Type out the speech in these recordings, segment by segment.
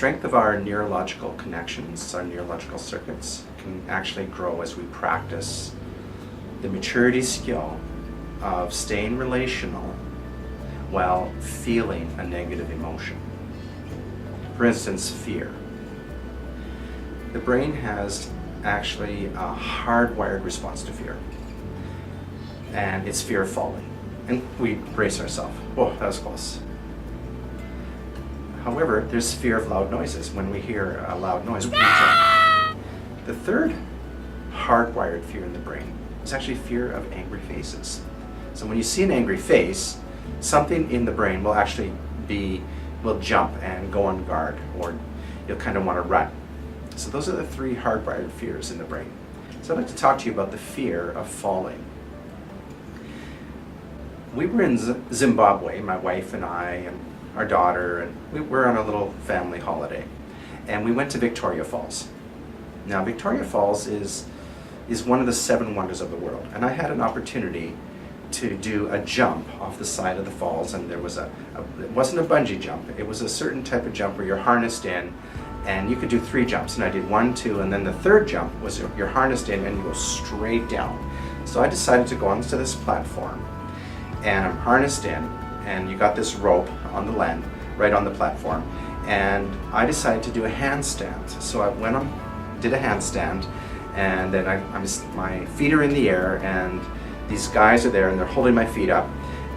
strength of our neurological connections, our neurological circuits, can actually grow as we practice the maturity skill of staying relational while feeling a negative emotion. For instance, fear. The brain has actually a hardwired response to fear, and it's fear of falling. And we brace ourselves. Whoa, that was close. However, there's fear of loud noises. When we hear a loud noise, we jump. The third hardwired fear in the brain is actually fear of angry faces. So when you see an angry face, something in the brain will actually will jump and go on guard, or you'll kind of want to run. So those are the three hardwired fears in the brain. So I'd like to talk to you about the fear of falling. We were in Zimbabwe, my wife and I and our daughter, and we were on a little family holiday. And we went to Victoria Falls. Now, Victoria Falls is one of the 7 wonders of the world. And I had an opportunity to do a jump off the side of the falls, and there was it wasn't a bungee jump, it was a certain type of jump where you're harnessed in, and you could do 3 jumps, and I did 1, 2, and then the third jump was you're harnessed in and you go straight down. So I decided to go onto this platform, and I'm harnessed in, and you got this rope on the land, right on the platform, and I decided to do a handstand. So I went on, did a handstand, and then my feet are in the air, and these guys are there, and they're holding my feet up,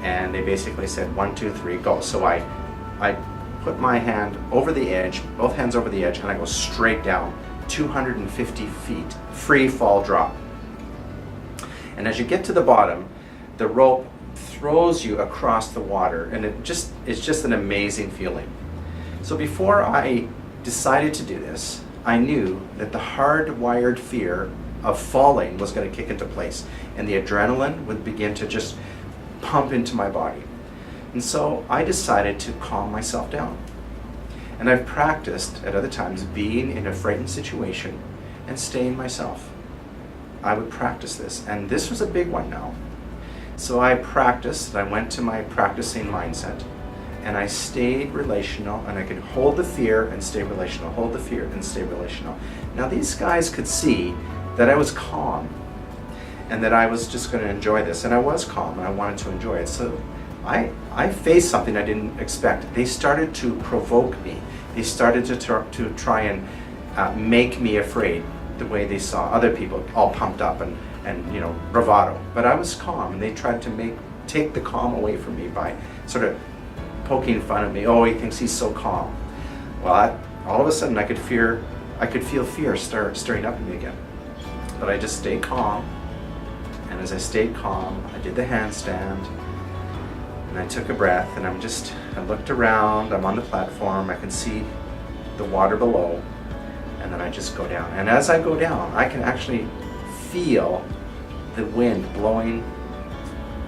and they basically said 1, 2, 3, go. So I put my hand over the edge, both hands over the edge, and I go straight down, 250 feet, free fall drop. And as you get to the bottom, the rope throws you across the water, and it's just an amazing feeling. So before I decided to do this, I knew that the hardwired fear of falling was going to kick into place, and the adrenaline would begin to just pump into my body. And so I decided to calm myself down. And I've practiced at other times being in a frightened situation and staying myself. I would practice this, and this was a big one now. So I practiced, I went to my practicing mindset, and I stayed relational, and I could hold the fear and stay relational, hold the fear and stay relational. Now these guys could see that I was calm, and that I was just going to enjoy this, and I was calm, and I wanted to enjoy it. So I faced something I didn't expect. They started to provoke me. They started to try and make me afraid, the way they saw other people all pumped up and bravado. But I was calm, and they tried to take the calm away from me by sort of poking fun at me. Oh, he thinks he's so calm. Well, all of a sudden I could feel fear stirring up in me again. But I just stayed calm, and as I stayed calm, I did the handstand, and I took a breath, and I looked around, I'm on the platform, I can see the water below, and then I just go down. And as I go down, I can actually feel the wind blowing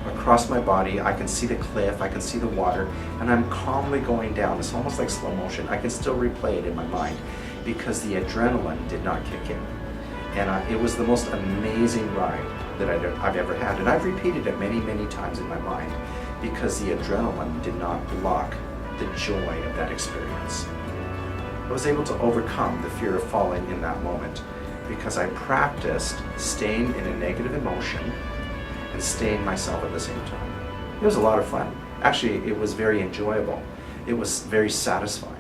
across my body. I can see the cliff, I can see the water, and I'm calmly going down. It's almost like slow motion. I can still replay it in my mind because the adrenaline did not kick in. And it was the most amazing ride that I've ever had. And I've repeated it many, many times in my mind because the adrenaline did not block the joy of that experience. I was able to overcome the fear of falling in that moment because I practiced staying in a negative emotion and staying myself at the same time. It was a lot of fun. Actually, it was very enjoyable. It was very satisfying.